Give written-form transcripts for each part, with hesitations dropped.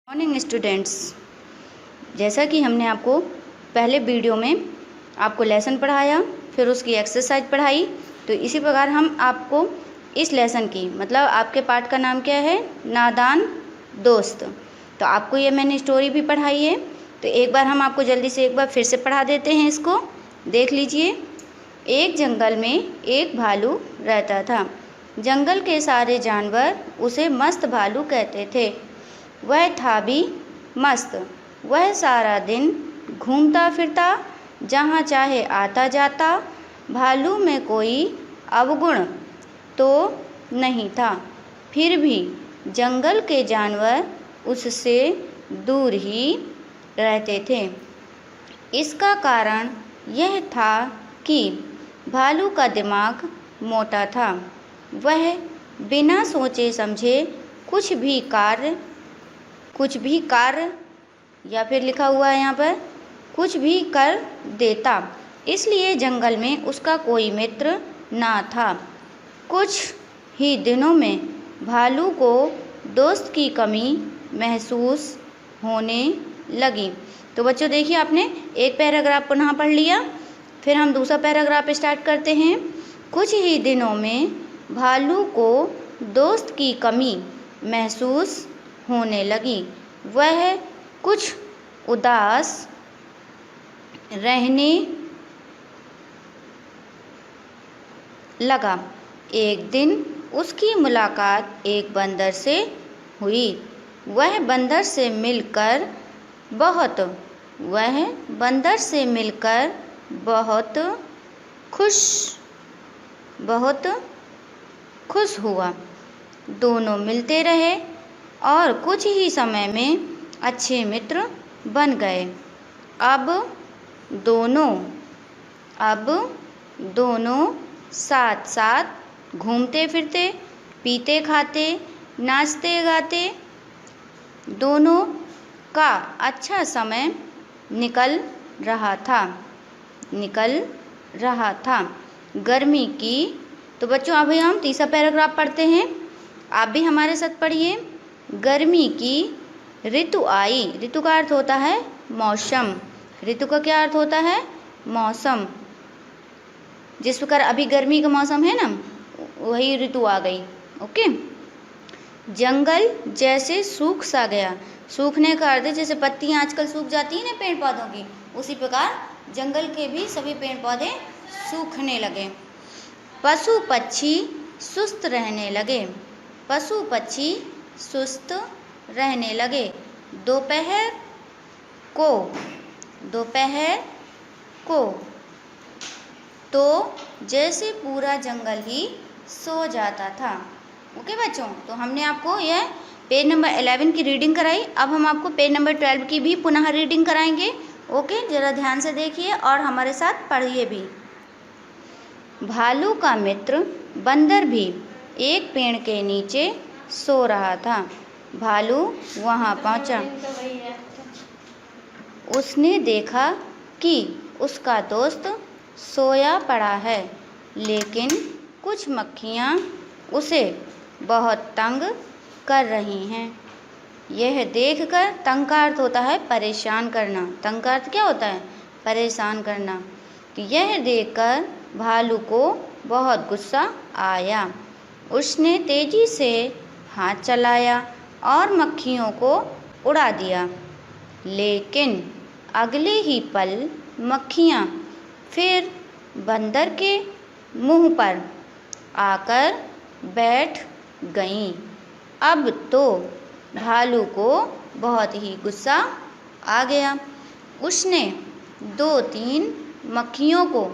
Morning students, जैसा कि हमने आपको पहले वीडियो में आपको लेसन पढ़ाया, फिर उसकी एक्सरसाइज पढ़ाई, तो इसी प्रकार हम आपको इस लेसन की मतलब आपके पाठ का नाम क्या है, नादान दोस्त। तो आपको ये मैंने स्टोरी भी पढ़ाई है, तो एक बार हम आपको जल्दी से एक बार फिर से पढ़ा देते हैं। इसको देख लीजिए। एक जंगल में एक भालू रहता था। जंगल के सारे जानवर उसे मस्त भालू कहते थे। वह था भी मस्त। वह सारा दिन घूमता फिरता, जहाँ चाहे आता जाता। भालू में कोई अवगुण तो नहीं था, फिर भी जंगल के जानवर उससे दूर ही रहते थे। इसका कारण यह था कि भालू का दिमाग मोटा था। वह बिना सोचे समझे कुछ भी कार्य या फिर लिखा हुआ है यहाँ पर कुछ भी कर देता। इसलिए जंगल में उसका कोई मित्र ना था। कुछ ही दिनों में भालू को दोस्त की कमी महसूस होने लगी। तो बच्चों देखिए, आपने एक पैराग्राफ पुनः पढ़ लिया, फिर हम दूसरा पैराग्राफ स्टार्ट करते हैं। कुछ ही दिनों में भालू को दोस्त की कमी महसूस होने लगी। वह कुछ उदास रहने लगा। एक दिन उसकी मुलाकात एक बंदर से हुई। वह बंदर से मिलकर बहुत खुश हुआ। दोनों मिलते रहे और कुछ ही समय में अच्छे मित्र बन गए। अब दोनों साथ साथ घूमते फिरते, पीते खाते, नाचते गाते। दोनों का अच्छा समय निकल रहा था। गर्मी की। तो बच्चों अभी हम तीसरा पैराग्राफ पढ़ते हैं, आप भी हमारे साथ पढ़िए। गर्मी की ऋतु आई। ऋतु का अर्थ होता है मौसम। ऋतु का क्या अर्थ होता है? मौसम। जिस प्रकार अभी गर्मी का मौसम है ना, वही ऋतु आ गई। ओके। जंगल जैसे सूख सा गया। सूखने का अर्थ है जैसे पत्तियां आजकल सूख जाती है ना पेड़ पौधों की, उसी प्रकार जंगल के भी सभी पेड़ पौधे सूखने लगे। पशु पक्षी सुस्त रहने लगे। दोपहर को तो जैसे पूरा जंगल ही सो जाता था। ओके बच्चों, तो हमने आपको यह पेज नंबर 11 की रीडिंग कराई। अब हम आपको पेज नंबर 12 की भी पुनः रीडिंग कराएंगे। ओके, जरा ध्यान से देखिए और हमारे साथ पढ़िए भी। भालू का मित्र बंदर भी एक पेड़ के नीचे सो रहा था। भालू वहां पहुंचा। उसने देखा कि उसका दोस्त सोया पड़ा है, लेकिन कुछ मक्खियाँ उसे बहुत तंग कर रही हैं। यह देखकर, तंग का अर्थ होता है परेशान करना। तंग का अर्थ क्या होता है? परेशान करना। तो यह देखकर भालू को बहुत गुस्सा आया। उसने तेजी से हाथ चलाया और मक्खियों को उड़ा दिया, लेकिन अगले ही पल मक्खियाँ फिर बंदर के मुंह पर आकर बैठ गईं। अब तो भालू को बहुत ही गुस्सा आ गया। उसने 2-3 मक्खियों को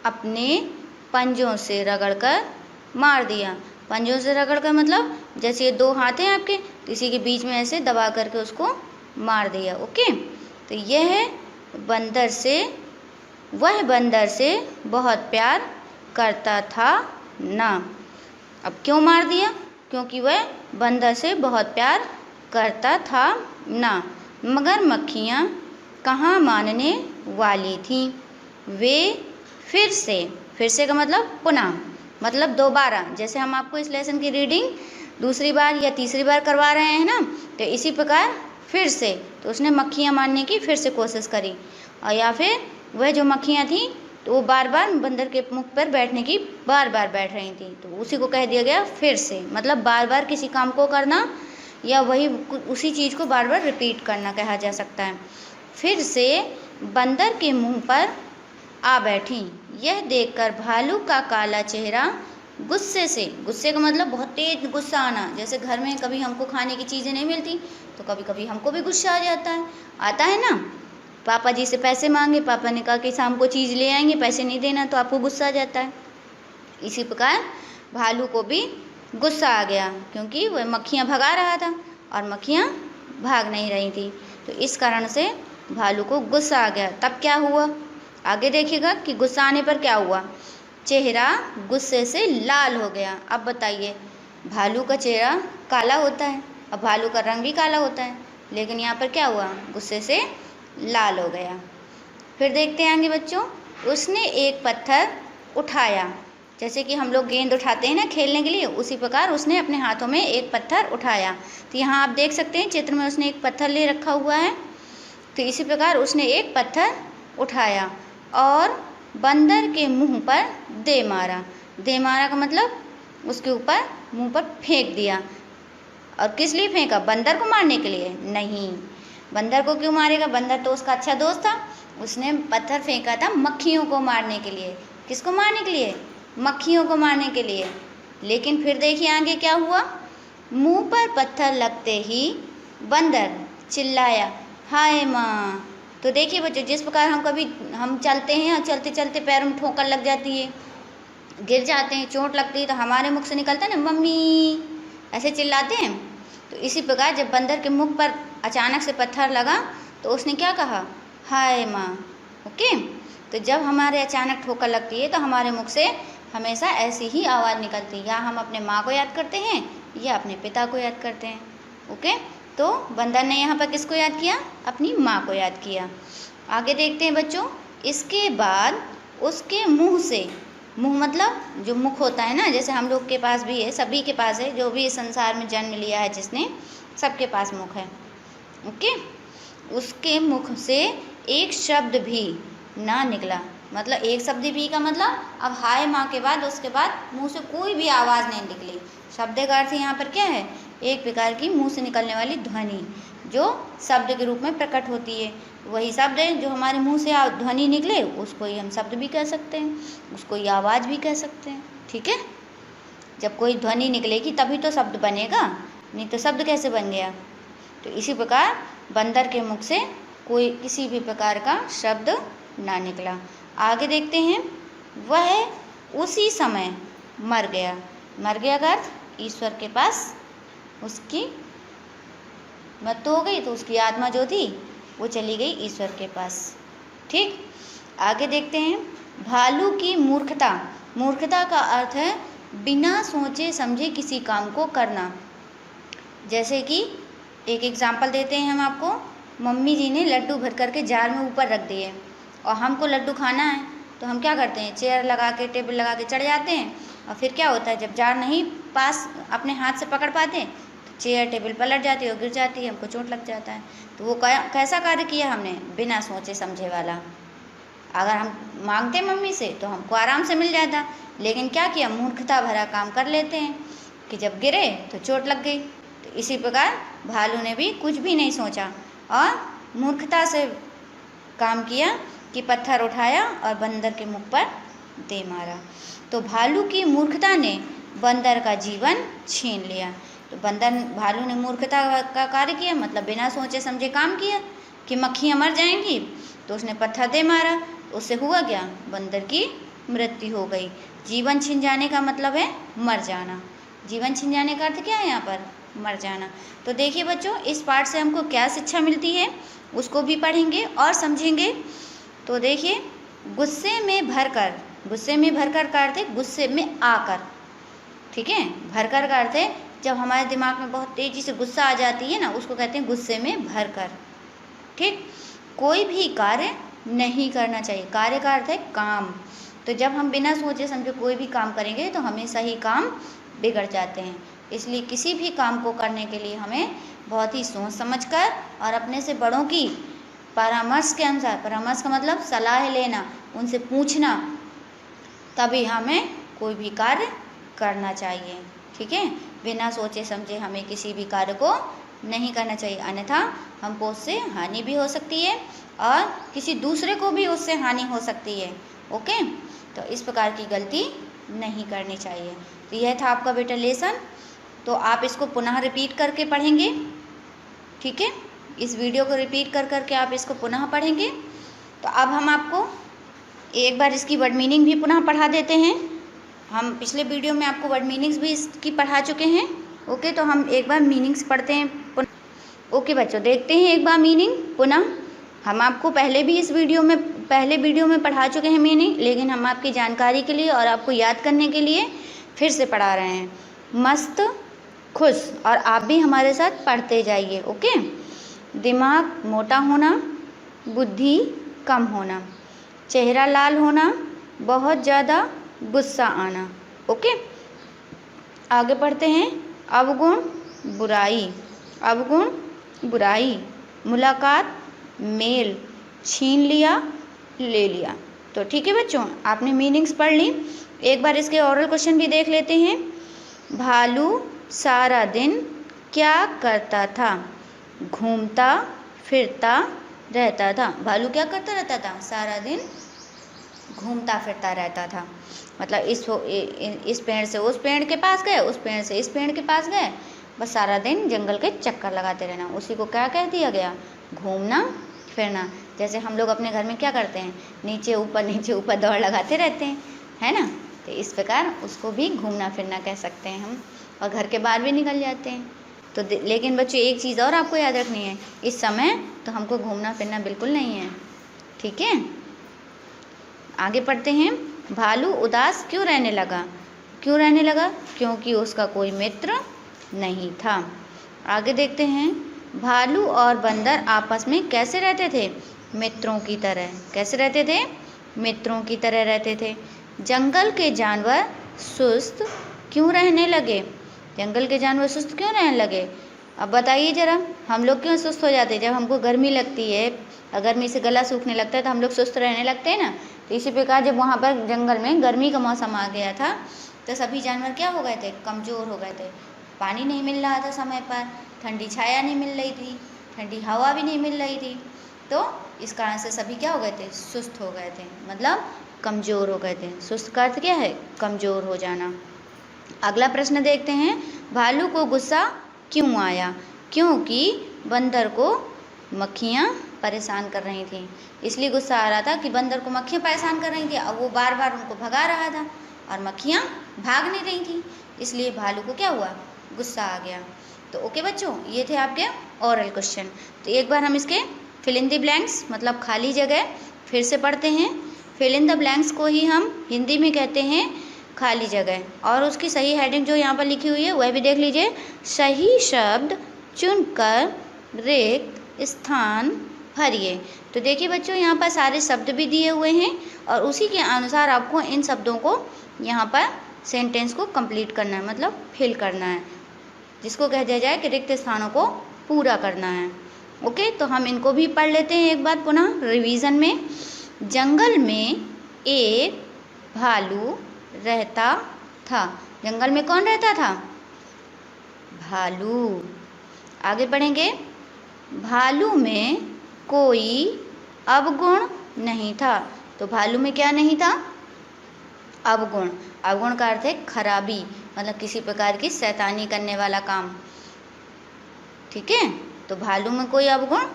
अपने पंजों से रगड़कर मार दिया। पंजों से रगड़कर मतलब जैसे ये 2 हाथ हैं आपके, तो इसी के बीच में ऐसे दबा करके उसको मार दिया। ओके। तो वह बंदर से बहुत प्यार करता था ना। अब क्यों मार दिया? क्योंकि वह बंदर से बहुत प्यार करता था ना। मगर मक्खियाँ कहाँ मानने वाली थीं। वे फिर से का मतलब पुनः, मतलब दोबारा, जैसे हम आपको इस लेसन की रीडिंग दूसरी बार या तीसरी बार करवा रहे हैं ना, तो इसी प्रकार फिर से तो उसने मक्खियाँ मारने की फिर से कोशिश करी, और या फिर वह जो मक्खियाँ थीं तो वो बार बार बंदर के मुख पर बैठने की बार बार बैठ रही थी, तो उसी को कह दिया गया फिर से, मतलब बार बार किसी काम को करना या वही उसी चीज़ को बार बार रिपीट करना कहा जा सकता है। फिर से बंदर के मुंह पर आ बैठी। यह देखकर भालू का काला चेहरा गुस्से का मतलब बहुत तेज गुस्सा आना, जैसे घर में कभी हमको खाने की चीज़ें नहीं मिलती तो कभी कभी हमको भी गुस्सा आ जाता है, आता है ना। पापा जी से पैसे मांगे, पापा ने कहा कि शाम को चीज़ ले आएंगे, पैसे नहीं देना, तो आपको गुस्सा आ जाता है। इसी प्रकार भालू को भी गुस्सा आ गया, क्योंकि वह मक्खियाँ भगा रहा था और मक्खियाँ भाग नहीं रही थी, तो इस कारण से भालू को गुस्सा आ गया। तब क्या हुआ, आगे देखिएगा कि गुस्सा आने पर क्या हुआ। चेहरा गुस्से से लाल हो गया। अब बताइए, भालू का चेहरा काला होता है, अब भालू का रंग भी काला होता है, लेकिन यहाँ पर क्या हुआ, गुस्से से लाल हो गया। फिर देखते हैं आगे बच्चों, उसने एक पत्थर उठाया, जैसे कि हम लोग गेंद उठाते हैं ना खेलने के लिए, उसी प्रकार उसने अपने हाथों में एक पत्थर उठाया। तो यहाँ आप देख सकते हैं चित्र में उसने एक पत्थर ले रखा हुआ है। तो इसी प्रकार उसने एक पत्थर उठाया और बंदर के मुंह पर दे मारा। दे मारा का मतलब उसके ऊपर मुंह पर फेंक दिया। और किस लिए फेंका, बंदर को मारने के लिए नहीं। बंदर को क्यों मारेगा, बंदर तो उसका अच्छा दोस्त था। उसने पत्थर फेंका था मक्खियों को मारने के लिए। किसको मारने के लिए, मक्खियों को मारने के लिए। लेकिन फिर देखिए आगे क्या हुआ, मुंह पर पत्थर लगते ही बंदर चिल्लाया, हाय माँ। तो देखिए बच्चों, जिस प्रकार हम चलते हैं और चलते चलते पैरों में ठोकर लग जाती है, गिर जाते हैं, चोट लगती है, तो हमारे मुख से निकलता है ना मम्मी, ऐसे चिल्लाते हैं। तो इसी प्रकार जब बंदर के मुख पर अचानक से पत्थर लगा तो उसने क्या कहा, हाय माँ। ओके, तो जब हमारे अचानक ठोकर लगती है तो हमारे मुख से हमेशा ऐसी ही आवाज़ निकलती है, या हम अपने माँ को याद करते हैं या अपने पिता को याद करते हैं। ओके, तो बंदर ने यहाँ पर किसको याद किया, अपनी माँ को याद किया। आगे देखते हैं बच्चों, इसके बाद उसके मुंह से, मुंह मतलब जो मुख होता है ना, जैसे हम लोग के पास भी है, सभी के पास है, जो भी इस संसार में जन्म लिया है जिसने, सबके पास मुख है। ओके, उसके मुख से एक शब्द भी ना निकला। मतलब एक शब्द भी का मतलब अब हाय माँ के बाद उसके बाद मुंह से कोई भी आवाज़ नहीं निकली। शब्द का अर्थ यहाँ पर क्या है, एक प्रकार की मुंह से निकलने वाली ध्वनि जो शब्द के रूप में प्रकट होती है। वही शब्द है जो हमारे मुंह से ध्वनि निकले, उसको ही हम शब्द भी कह सकते हैं, उसको ही आवाज़ भी कह सकते हैं। ठीक है, जब कोई ध्वनि निकलेगी तभी तो शब्द बनेगा, नहीं तो शब्द कैसे बन गया। तो इसी प्रकार बंदर के मुख से कोई किसी भी प्रकार का शब्द ना निकला। आगे देखते हैं, वह उसी समय मर गया। मर गया का अर्थ ईश्वर के पास उसकी मृत्यु हो गई, तो उसकी आत्मा जो थी वो चली गई ईश्वर के पास। ठीक, आगे देखते हैं, भालू की मूर्खता। मूर्खता का अर्थ है बिना सोचे समझे किसी काम को करना। जैसे कि एक एग्जाम्पल देते हैं हम आपको, मम्मी जी ने लड्डू भर करके जार में ऊपर रख दिए और हमको लड्डू खाना है, तो हम क्या करते हैं, चेयर लगा के टेबल लगा के चढ़ जाते हैं, और फिर क्या होता है, जब जार नहीं पास अपने हाथ से पकड़ पाते तो चेयर टेबल पलट जाती है और गिर जाती है, हमको चोट लग जाता है। तो वो कैसा कार्य किया हमने, बिना सोचे समझे वाला। अगर हम मांगते मम्मी से तो हमको आराम से मिल जाता, लेकिन क्या किया, मूर्खता भरा काम कर लेते हैं कि जब गिरे तो चोट लग गई। तो इसी प्रकार भालू ने भी कुछ भी नहीं सोचा और मूर्खता से काम किया कि पत्थर उठाया और बंदर के मुख पर दे मारा। तो भालू की मूर्खता ने बंदर का जीवन छीन लिया। तो भालू ने मूर्खता का कार्य किया, मतलब बिना सोचे समझे काम किया कि मक्खियाँ मर जाएंगी, तो उसने पत्थर दे मारा। उससे हुआ क्या, बंदर की मृत्यु हो गई। जीवन छिन जाने का मतलब है मर जाना। जीवन छिन जाने का अर्थ क्या है यहाँ पर, मर जाना। तो देखिए बच्चों, इस पाठ से हमको क्या शिक्षा मिलती है उसको भी पढ़ेंगे और समझेंगे। तो देखिए, गुस्से में भरकर, गुस्से में भरकर का अर्थ है गुस्से में आकर। ठीक है, भरकर का अर्थ है जब हमारे दिमाग में बहुत तेजी से गुस्सा आ जाती है ना, उसको कहते हैं गुस्से में भरकर। ठीक, कोई भी कार्य नहीं करना चाहिए। कार्य का अर्थ है काम। तो जब हम बिना सोचे समझे कोई भी काम करेंगे तो हमेशा ही काम बिगड़ जाते हैं। इसलिए किसी भी काम को करने के लिए हमें बहुत ही सोच समझकर और अपने से बड़ों की परामर्श के अनुसार, परामर्श का मतलब सलाह लेना, उनसे पूछना, तभी हमें कोई भी कार्य करना चाहिए। ठीक है, बिना सोचे समझे हमें किसी भी कार्य को नहीं करना चाहिए, अन्यथा हमको उससे हानि भी हो सकती है और किसी दूसरे को भी उससे हानि हो सकती है। ओके, तो इस प्रकार की गलती नहीं करनी चाहिए। तो यह था आपका बेटा लेसन। तो आप इसको पुनः रिपीट करके पढ़ेंगे। ठीक है, इस वीडियो को रिपीट कर करके आप इसको पुनः पढ़ेंगे। तो अब हम आपको एक बार इसकी वर्ड मीनिंग भी पुनः पढ़ा देते हैं। हम पिछले वीडियो में आपको वर्ड मीनिंग्स भी इसकी पढ़ा चुके हैं। ओके, तो हम एक बार मीनिंग्स पढ़ते हैं पुनः। ओके बच्चों, देखते हैं एक बार मीनिंग पुनः। हम आपको पहले वीडियो में पढ़ा चुके हैं मीनिंग, लेकिन हम आपकी जानकारी के लिए और आपको याद करने के लिए फिर से पढ़ा रहे हैं। मस्त, खुश, और आप भी हमारे साथ पढ़ते जाइए। ओके, दिमाग मोटा होना, बुद्धि कम होना, चेहरा लाल होना, बहुत ज़्यादा गुस्सा आना। ओके, आगे पढ़ते हैं। अवगुण बुराई, अवगुण बुराई, मुलाकात मेल, छीन लिया ले लिया। तो ठीक है बच्चों, आपने मीनिंग्स पढ़ ली। एक बार इसके ओरल क्वेश्चन भी देख लेते हैं। भालू सारा दिन क्या करता था? घूमता फिरता रहता था। भालू क्या करता रहता था? सारा दिन घूमता फिरता रहता था। मतलब इस पेड़ से उस पेड़ के पास गए, उस पेड़ से इस पेड़ के पास गए, बस सारा दिन जंगल के चक्कर लगाते रहना। उसी को क्या कह दिया गया? घूमना फिरना। जैसे हम लोग अपने घर में क्या करते हैं, नीचे ऊपर दौड़ लगाते रहते हैं, है ना? तो इस प्रकार उसको भी घूमना फिरना कह सकते हैं हम, और घर के बाहर भी निकल जाते हैं। तो लेकिन बच्चों एक चीज़ और आपको याद रखनी है, इस समय तो हमको घूमना फिरना बिल्कुल नहीं है। ठीक है, आगे पढ़ते हैं। भालू उदास क्यों रहने लगा? क्यों रहने लगा? क्योंकि उसका कोई मित्र नहीं था। आगे देखते हैं। भालू और बंदर आपस में कैसे रहते थे? मित्रों की तरह। कैसे रहते थे? मित्रों की तरह रहते थे। जंगल के जानवर सुस्त क्यों रहने लगे? जंगल के जानवर सुस्त क्यों रहने लगे? अब बताइए ज़रा, हम लोग क्यों सुस्त हो जाते हैं? जब हमको गर्मी लगती है और गर्मी से गला सूखने लगता है तो हम लोग सुस्त रहने लगते हैं ना। तो इसी प्रकार जब वहाँ पर जंगल में गर्मी का मौसम आ गया था तो सभी जानवर क्या हो गए थे? कमज़ोर हो गए थे। पानी नहीं मिल रहा था समय पर, ठंडी छाया नहीं मिल रही थी, ठंडी हवा भी नहीं मिल रही थी, तो इस कारण से सभी क्या हो गए थे? सुस्त हो गए थे, मतलब कमज़ोर हो गए थे। सुस्त का अर्थ क्या है? कमज़ोर हो जाना। अगला प्रश्न देखते हैं। भालू को गुस्सा क्यों आया? क्योंकि बंदर को मक्खियाँ परेशान कर रही थी, इसलिए गुस्सा आ रहा था कि बंदर को मक्खियाँ परेशान कर रही थी। अब वो बार बार उनको भगा रहा था और मक्खियाँ भाग नहीं रही थी, इसलिए भालू को क्या हुआ? गुस्सा आ गया। तो ओके बच्चों, ये थे आपके ओरल क्वेश्चन। तो एक बार हम इसके फिल इन द ब्लैंक्स मतलब खाली जगह फिर से पढ़ते हैं। फिल इन द ब्लैंक्स को ही हम हिंदी में कहते हैं खाली जगह, और उसकी सही हेडिंग जो यहाँ पर लिखी हुई है वह भी देख लीजिए। सही शब्द चुनकर रिक्त स्थान भरिए। तो देखिए बच्चों, यहाँ पर सारे शब्द भी दिए हुए हैं और उसी के अनुसार आपको इन शब्दों को यहाँ पर सेंटेंस को कंप्लीट करना है, मतलब फिल करना है, जिसको कह दिया जाए कि रिक्त स्थानों को पूरा करना है। ओके, तो हम इनको भी पढ़ लेते हैं एक बार पुनः रिवीजन में। जंगल में एक भालू रहता था। जंगल में कौन रहता था? भालू। आगे पढ़ेंगे। भालू में कोई अवगुण नहीं था। तो भालू में क्या नहीं था? अवगुण। अवगुण का अर्थ है खराबी, मतलब किसी प्रकार की शैतानी करने वाला काम। ठीक है, तो भालू में कोई अवगुण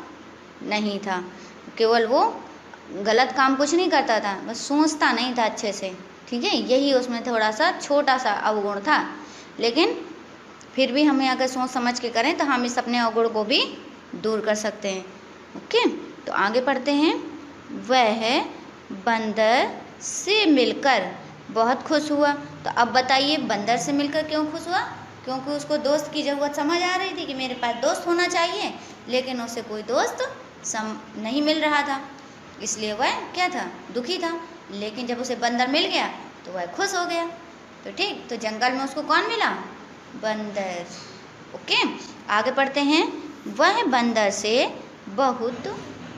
नहीं था, केवल वो गलत काम कुछ नहीं करता था, बस सोचता नहीं था अच्छे से। ठीक है, यही उसमें थोड़ा सा छोटा सा अवगुण था, लेकिन फिर भी हमें अगर सोच समझ के करें तो हम इस अपने अवगुण को भी दूर कर सकते हैं। ओके, तो आगे पढ़ते हैं। वह बंदर से मिलकर बहुत खुश हुआ। तो अब बताइए बंदर से मिलकर क्यों खुश हुआ? क्योंकि उसको दोस्त की ज़रूरत समझ आ रही थी कि मेरे पास दोस्त होना चाहिए, लेकिन उसे कोई दोस्त नहीं मिल रहा था, इसलिए वह क्या था? दुखी था। लेकिन जब उसे बंदर मिल गया तो वह खुश हो गया। तो ठीक, तो जंगल में उसको कौन मिला? बंदर। ओके, आगे पढ़ते हैं। वह बंदर से बहुत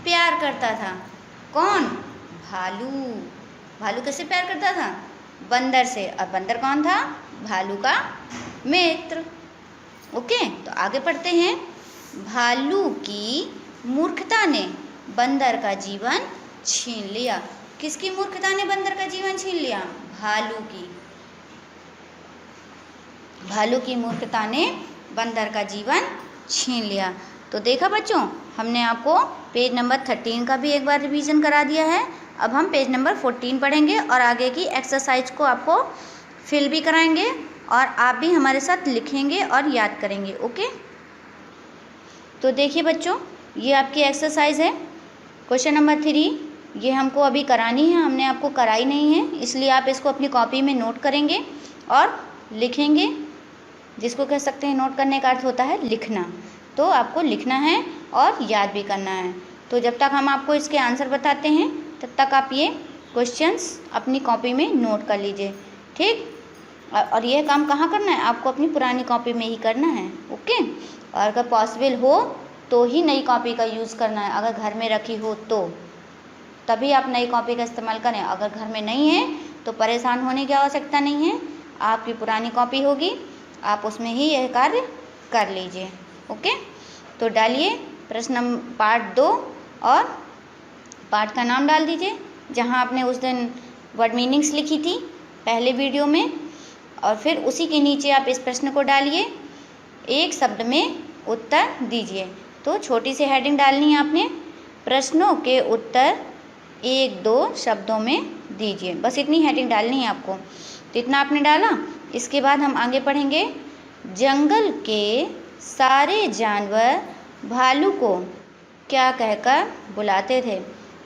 प्यार करता था। कौन? भालू। भालू किससे प्यार करता था? बंदर से। और बंदर कौन था? भालू का मित्र। ओके, तो आगे पढ़ते हैं। भालू की मूर्खता ने बंदर का जीवन छीन लिया। किसकी मूर्खता ने बंदर का जीवन छीन लिया? भालू की। भालू की मूर्खता ने बंदर का जीवन छीन लिया। तो देखा बच्चों, हमने आपको पेज नंबर 13 का भी एक बार रिवीजन करा दिया है। अब हम पेज नंबर 14 पढ़ेंगे और आगे की एक्सरसाइज को आपको फिल भी कराएंगे और आप भी हमारे साथ लिखेंगे और याद करेंगे। ओके, तो देखिए बच्चों, ये आपकी एक्सरसाइज है। क्वेश्चन नंबर 3 ये हमको अभी करानी है, हमने आपको कराई नहीं है, इसलिए आप इसको अपनी कॉपी में नोट करेंगे और लिखेंगे। जिसको कह सकते हैं नोट करने का अर्थ होता है लिखना। तो आपको लिखना है और याद भी करना है। तो जब तक हम आपको इसके आंसर बताते हैं तब तक आप ये क्वेश्चंस अपनी कॉपी में नोट कर लीजिए, ठीक। और यह काम कहाँ करना है? आपको अपनी पुरानी कॉपी में ही करना है। ओके, और अगर पॉसिबल हो तो ही नई कॉपी का यूज़ करना है। अगर घर में रखी हो तो तभी आप नई कॉपी का इस्तेमाल करें। अगर घर में नहीं है तो परेशान होने की आवश्यकता नहीं है। आपकी पुरानी कॉपी होगी, आप उसमें ही यह कार्य कर लीजिए। ओके, तो डालिए प्रश्न पार्ट 2 और पार्ट का नाम डाल दीजिए जहां आपने उस दिन वर्ड मीनिंग्स लिखी थी पहले वीडियो में, और फिर उसी के नीचे आप इस प्रश्न को डालिए। एक शब्द में उत्तर दीजिए। तो छोटी सी हेडिंग डालनी है आपने, प्रश्नों के उत्तर 1-2 शब्दों में दीजिए। बस इतनी हेडिंग डालनी है आपको। तो इतना आपने डाला। इसके बाद हम आगे पढ़ेंगे। जंगल के सारे जानवर भालू को क्या कहकर बुलाते थे?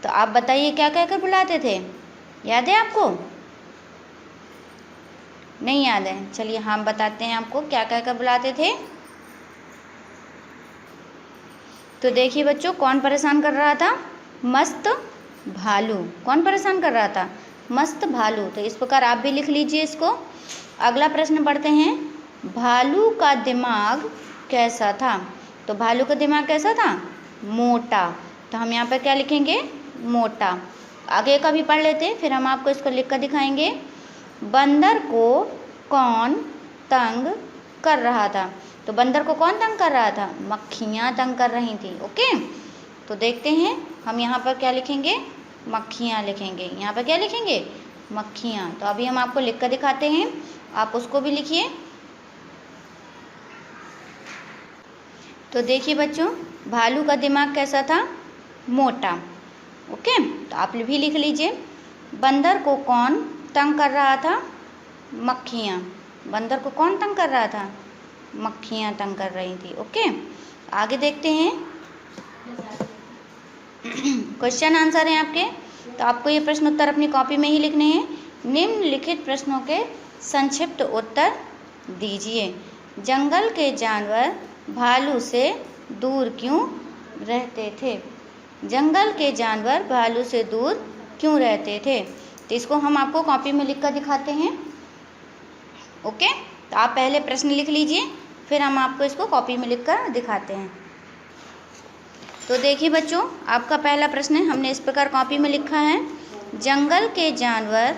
तो आप बताइए क्या कहकर बुलाते थे? याद है आपको? नहीं याद है? चलिए हम बताते हैं आपको क्या कहकर बुलाते थे। तो देखिए बच्चों, कौन परेशान कर रहा था? मस्त भालू। कौन परेशान कर रहा था? मस्त भालू। तो इस प्रकार आप भी लिख लीजिए इसको। अगला प्रश्न पढ़ते हैं। भालू का दिमाग कैसा था? तो भालू का दिमाग कैसा था? मोटा। तो हम यहाँ पर क्या लिखेंगे? मोटा। आगे का भी पढ़ लेते हैं, फिर हम आपको इसको लिख कर दिखाएंगे। बंदर को कौन तंग कर रहा था? तो बंदर को कौन तंग कर रहा था? मक्खियाँ तंग कर रही थी। ओके, तो देखते हैं हम यहाँ पर क्या लिखेंगे? मक्खियाँ लिखेंगे। यहाँ पर क्या लिखेंगे? मक्खियाँ। तो अभी हम आपको लिख कर दिखाते हैं, आप उसको भी लिखिए। तो देखिए बच्चों, भालू का दिमाग कैसा था? मोटा। ओके, तो आप भी लिख लीजिए। बंदर को कौन तंग कर रहा था? मक्खियाँ। बंदर को कौन तंग कर रहा था? मक्खियाँ तंग कर रही थी। ओके, आगे देखते हैं। क्वेश्चन आंसर हैं आपके। तो आपको ये प्रश्न उत्तर अपनी कॉपी में ही लिखने हैं। निम्नलिखित प्रश्नों के संक्षिप्त उत्तर दीजिए। जंगल के जानवर भालू से दूर क्यों रहते थे? जंगल के जानवर भालू से दूर क्यों रहते थे? तो इसको हम आपको कॉपी में लिख कर दिखाते हैं। ओके, तो आप पहले प्रश्न लिख लीजिए, फिर हम आपको इसको कॉपी में लिख कर दिखाते हैं। तो देखिए बच्चों, आपका पहला प्रश्न है, हमने इस प्रकार कॉपी में लिखा है। जंगल के जानवर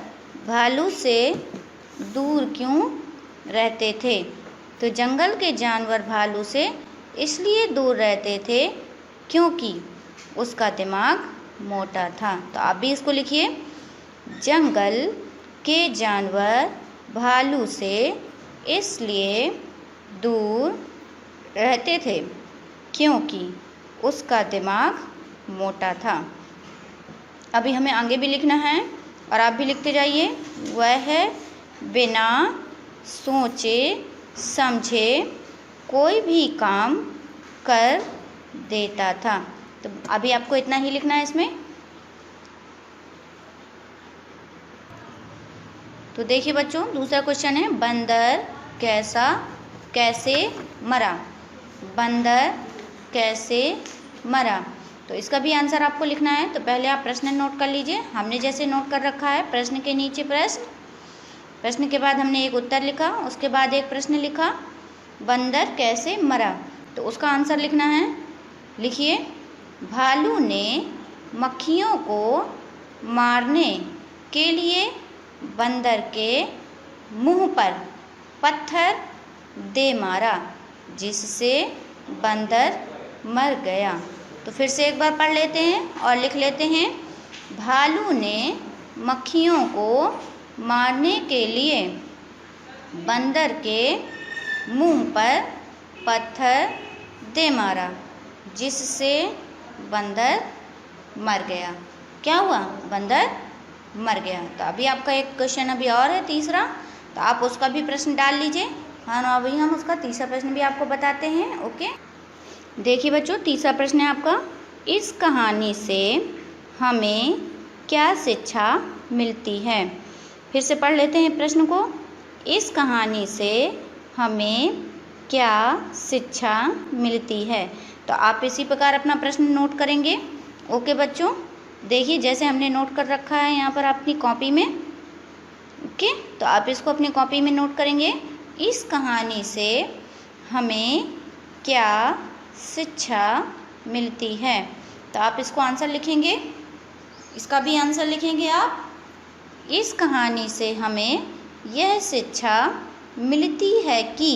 भालू से दूर क्यों रहते थे? तो जंगल के जानवर भालू से इसलिए दूर रहते थे क्योंकि उसका दिमाग मोटा था। तो आप भी इसको लिखिए। जंगल के जानवर भालू से इसलिए दूर रहते थे क्योंकि उसका दिमाग मोटा था। अभी हमें आगे भी लिखना है और आप भी लिखते जाइए। वह बिना सोचे समझे कोई भी काम कर देता था। तो अभी आपको इतना ही लिखना है इसमें। तो देखिए बच्चों, दूसरा क्वेश्चन है, बंदर कैसे मरा? बंदर कैसे मरा? तो इसका भी आंसर आपको लिखना है। तो पहले आप प्रश्न नोट कर लीजिए। हमने जैसे नोट कर रखा है, प्रश्न के नीचे प्रश्न, प्रश्न के बाद हमने एक उत्तर लिखा, उसके बाद एक प्रश्न लिखा, बंदर कैसे मरा। तो उसका आंसर लिखना है। लिखिए, भालू ने मक्खियों को मारने के लिए बंदर के मुंह पर पत्थर दे मारा, जिससे बंदर मर गया। तो फिर से एक बार पढ़ लेते हैं और लिख लेते हैं। भालू ने मक्खियों को मारने के लिए बंदर के मुंह पर पत्थर दे मारा, जिससे बंदर मर गया। क्या हुआ? बंदर मर गया। तो अभी आपका एक क्वेश्चन अभी और है, तीसरा, तो आप उसका भी प्रश्न डाल लीजिए। हाँ ना, अभी हम उसका तीसरा प्रश्न भी आपको बताते हैं। ओके, देखिए बच्चों, तीसरा प्रश्न है आपका, इस कहानी से हमें क्या शिक्षा मिलती है। फिर से पढ़ लेते हैं प्रश्न को। इस कहानी से हमें क्या शिक्षा मिलती है। तो आप इसी प्रकार अपना प्रश्न नोट करेंगे। ओके बच्चों, देखिए जैसे हमने नोट कर रखा है यहाँ पर अपनी कॉपी में। ओके, तो आप इसको अपनी कॉपी में नोट करेंगे। इस कहानी से हमें क्या शिक्षा मिलती है। तो आप इसको आंसर लिखेंगे, इसका भी आंसर लिखेंगे आप। इस कहानी से हमें यह शिक्षा मिलती है कि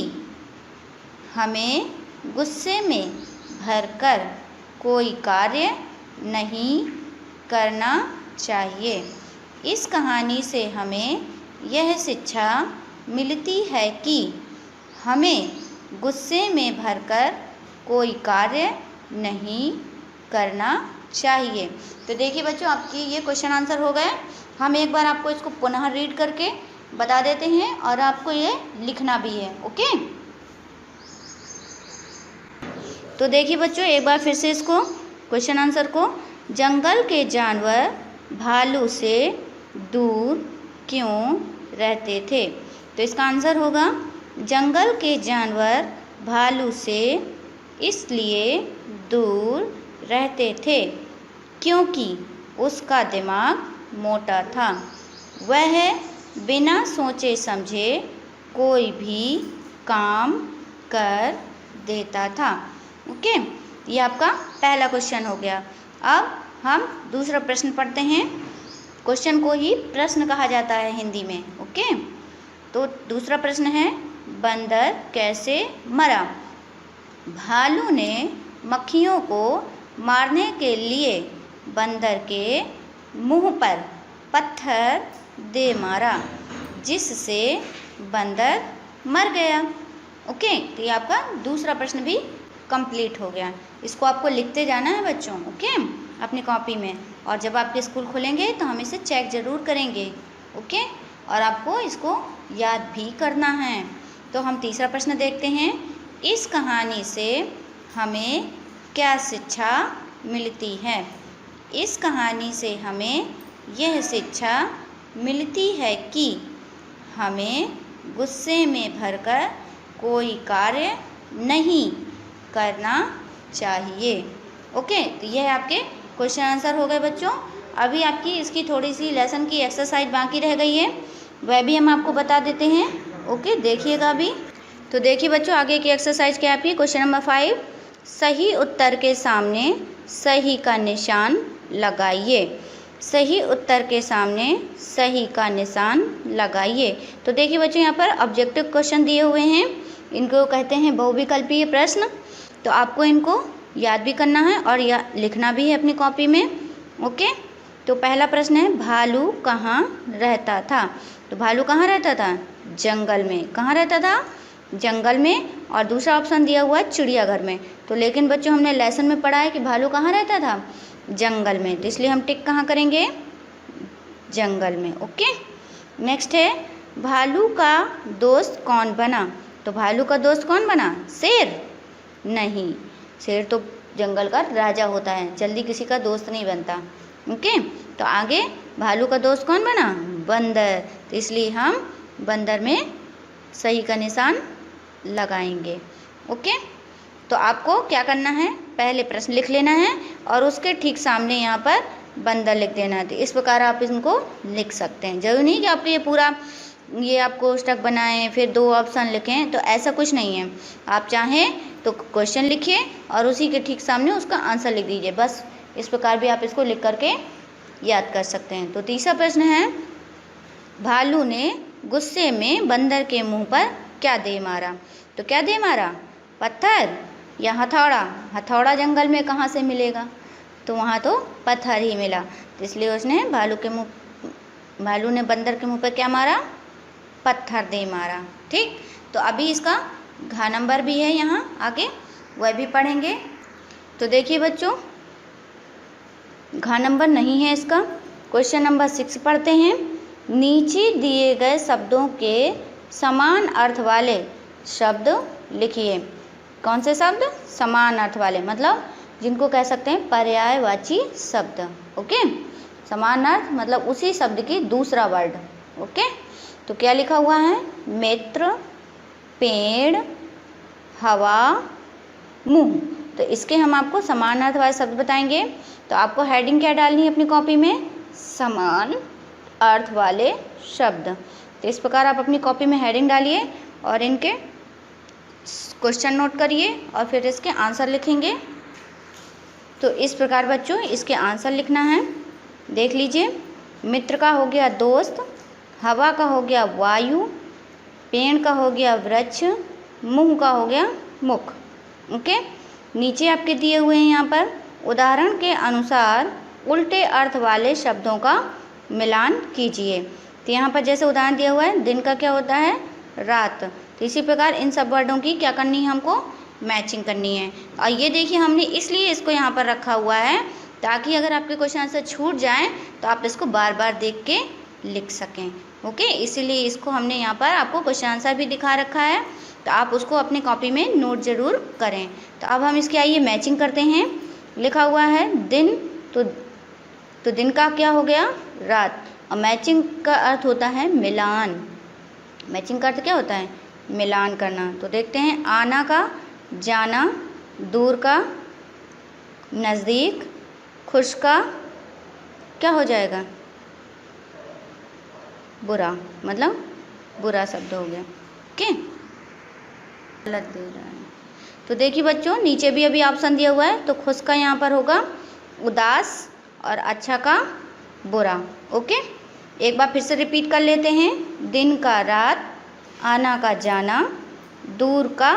हमें गुस्से में भरकर कोई कार्य नहीं करना चाहिए। इस कहानी से हमें यह शिक्षा मिलती है कि हमें गुस्से में भरकर कोई कार्य नहीं करना चाहिए। तो देखिए बच्चों, आपकी ये क्वेश्चन आंसर हो गए। हम एक बार आपको इसको पुनः रीड करके बता देते हैं और आपको ये लिखना भी है। ओके, तो देखिए बच्चों, एक बार फिर से इसको क्वेश्चन आंसर को, जंगल के जानवर भालू से दूर क्यों रहते थे। तो इसका आंसर होगा, जंगल के जानवर भालू से इसलिए दूर रहते थे क्योंकि उसका दिमाग मोटा था। वह बिना सोचे समझे कोई भी काम कर देता था। ओके, ये आपका पहला क्वेश्चन हो गया। अब हम दूसरा प्रश्न पढ़ते हैं। क्वेश्चन को ही प्रश्न कहा जाता है हिंदी में। ओके, तो दूसरा प्रश्न है, बंदर कैसे मरा। भालू ने मक्खियों को मारने के लिए बंदर के मुंह पर पत्थर दे मारा, जिससे बंदर मर गया। ओके, तो ये आपका दूसरा प्रश्न भी कंप्लीट हो गया। इसको आपको लिखते जाना है बच्चों। ओके, अपनी कॉपी में, और जब आपके स्कूल खुलेंगे तो हम इसे चेक ज़रूर करेंगे। ओके, और आपको इसको याद भी करना है। तो हम तीसरा प्रश्न देखते हैं। इस कहानी से हमें क्या शिक्षा मिलती है। इस कहानी से हमें यह शिक्षा मिलती है कि हमें गुस्से में भरकर कोई कार्य नहीं करना चाहिए। ओके, तो यह आपके क्वेश्चन आंसर हो गए बच्चों। अभी आपकी इसकी थोड़ी सी लेसन की एक्सरसाइज बाकी रह गई है, वह भी हम आपको बता देते हैं। ओके, देखिएगा अभी। तो देखिए बच्चों, आगे की एक्सरसाइज क्या है आपकी। क्वेश्चन नंबर 5, सही उत्तर के सामने सही का निशान लगाइए। सही उत्तर के सामने सही का निशान लगाइए। तो देखिए बच्चों, यहाँ पर ऑब्जेक्टिव क्वेश्चन दिए हुए हैं, इनको कहते हैं बहुविकल्पीय प्रश्न। तो आपको इनको याद भी करना है और या लिखना भी है अपनी कॉपी में। ओके, तो पहला प्रश्न है, भालू कहाँ रहता था। तो भालू कहाँ रहता था? जंगल में। कहाँ रहता था? जंगल में। और दूसरा ऑप्शन दिया हुआ है चिड़ियाघर में। तो लेकिन बच्चों, हमने लेसन में पढ़ा है कि भालू कहाँ रहता था? जंगल में। तो इसलिए हम टिक कहाँ करेंगे? जंगल में। ओके, नेक्स्ट है, भालू का दोस्त कौन बना। तो भालू का दोस्त कौन बना? शेर? नहीं, शेर तो जंगल का राजा होता है, जल्दी किसी का दोस्त नहीं बनता। ओके, तो आगे भालू का दोस्त कौन बना? बंदर। तो इसलिए हम बंदर में सही का निशान लगाएंगे। ओके, तो आपको क्या करना है, पहले प्रश्न लिख लेना है और उसके ठीक सामने यहाँ पर बंदर लिख देना है। तो इस प्रकार आप इनको लिख सकते हैं। जरूरी नहीं कि आपको ये पूरा ये आप कोष्टक बनाएं फिर 2 ऑप्शन लिखें, तो ऐसा कुछ नहीं है। आप चाहें तो क्वेश्चन लिखिए और उसी के ठीक सामने उसका आंसर लिख दीजिए, बस इस प्रकार भी आप इसको लिख करके याद कर सकते हैं। तो तीसरा प्रश्न है, भालू ने गुस्से में बंदर के मुंह पर क्या दे मारा? तो क्या दे मारा? पत्थर या हथौड़ा? हथौड़ा जंगल में कहाँ से मिलेगा, तो वहाँ तो पत्थर ही मिला, तो इसलिए उसने भालू ने बंदर के मुंह पर क्या मारा? पत्थर दे मारा। ठीक, तो अभी इसका घ नंबर भी है यहाँ आगे, वह भी पढ़ेंगे। तो देखिए बच्चों, घ नंबर नहीं है इसका। क्वेश्चन नंबर 6 पढ़ते हैं। नीचे दिए गए शब्दों के समान अर्थ वाले शब्द लिखिए। कौन से शब्द? समान अर्थ वाले, मतलब जिनको कह सकते हैं पर्यायवाची शब्द। ओके, समान अर्थ मतलब उसी शब्द की दूसरा वर्ड। ओके, तो क्या लिखा हुआ है? मित्र, पेड़, हवा, मुंह। तो इसके हम आपको समान अर्थ वाले शब्द बताएंगे। तो आपको हेडिंग क्या डालनी है अपनी कॉपी में? समान अर्थ वाले शब्द। तो इस प्रकार आप अपनी कॉपी में हेडिंग डालिए और इनके क्वेश्चन नोट करिए और फिर इसके आंसर लिखेंगे। तो इस प्रकार बच्चों इसके आंसर लिखना है। देख लीजिए, मित्र का हो गया दोस्त, हवा का हो गया वायु, पेड़ का हो गया वृक्ष, मुंह का हो गया मुख। ओके, नीचे आपके दिए हुए हैं यहाँ पर उदाहरण के अनुसार उल्टे अर्थ वाले शब्दों का मिलान कीजिए। तो यहाँ पर जैसे उदाहरण दिया हुआ है, दिन का क्या होता है? रात। तो इसी प्रकार इन सब वर्डों की क्या करनी है? हमको मैचिंग करनी है। और ये देखिए, हमने इसलिए इसको यहाँ पर रखा हुआ है ताकि अगर आपके क्वेश्चन आंसर छूट जाएं तो आप इसको बार बार देख के लिख सकें। ओके, इसीलिए इसको हमने यहाँ पर आपको क्वेश्चन आंसर भी दिखा रखा है, तो आप उसको अपनी कॉपी में नोट ज़रूर करें। तो अब हम इसकी आइए मैचिंग करते हैं। लिखा हुआ है दिन, तो दिन का क्या हो गया? रात। और मैचिंग का अर्थ होता है मिलान। मैचिंग का अर्थ क्या होता है? मिलान करना। तो देखते हैं, आना का जाना, दूर का नज़दीक, खुश का क्या हो जाएगा? बुरा, मतलब बुरा शब्द हो गया। ओके, गलत दे रहा है। तो देखिए बच्चों, नीचे भी अभी ऑप्शन दिया हुआ है। तो खुश का यहाँ पर होगा उदास और अच्छा का बुरा। ओके, एक बार फिर से रिपीट कर लेते हैं। दिन का रात, आना का जाना, दूर का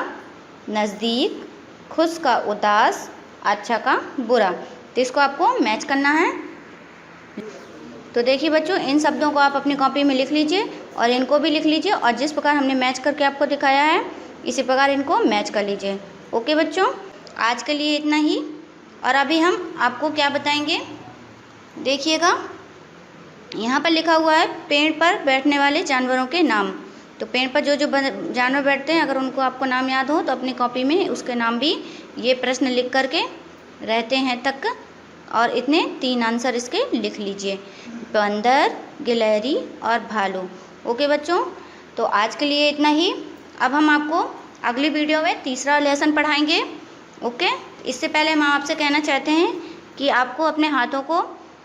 नज़दीक, खुश का उदास, अच्छा का बुरा। तो इसको आपको मैच करना है। तो देखिए बच्चों, इन शब्दों को आप अपनी कॉपी में लिख लीजिए और इनको भी लिख लीजिए, और जिस प्रकार हमने मैच करके आपको दिखाया है इसी प्रकार इनको मैच कर लीजिए। ओके बच्चों, आज के लिए इतना ही। और अभी हम आपको क्या बताएंगे, देखिएगा, यहाँ पर लिखा हुआ है पेड़ पर बैठने वाले जानवरों के नाम। तो पेड़ पर जो जो जानवर बैठते हैं, अगर उनको आपको नाम याद हो तो अपनी कॉपी में उसके नाम भी ये प्रश्न लिख करके रहते हैं तक, और इतने 3 आंसर इसके लिख लीजिए, बंदर, गिलहरी और भालू। ओके बच्चों, तो आज के लिए इतना ही। अब हम आपको अगली वीडियो में तीसरा लेसन पढ़ाएंगे। ओके, इससे पहले हम आपसे कहना चाहते हैं कि आपको अपने हाथों को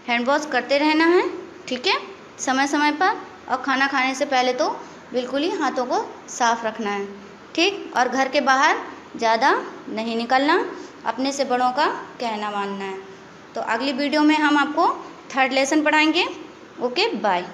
हैंड वॉश करते रहना है, ठीक है, समय समय पर, और खाना खाने से पहले तो बिल्कुल ही हाथों को साफ रखना है, ठीक। और घर के बाहर ज़्यादा नहीं निकलना, अपने से बड़ों का कहना मानना है। तो अगली वीडियो में हम आपको 3rd लेसन पढ़ाएंगे। Okay, bye.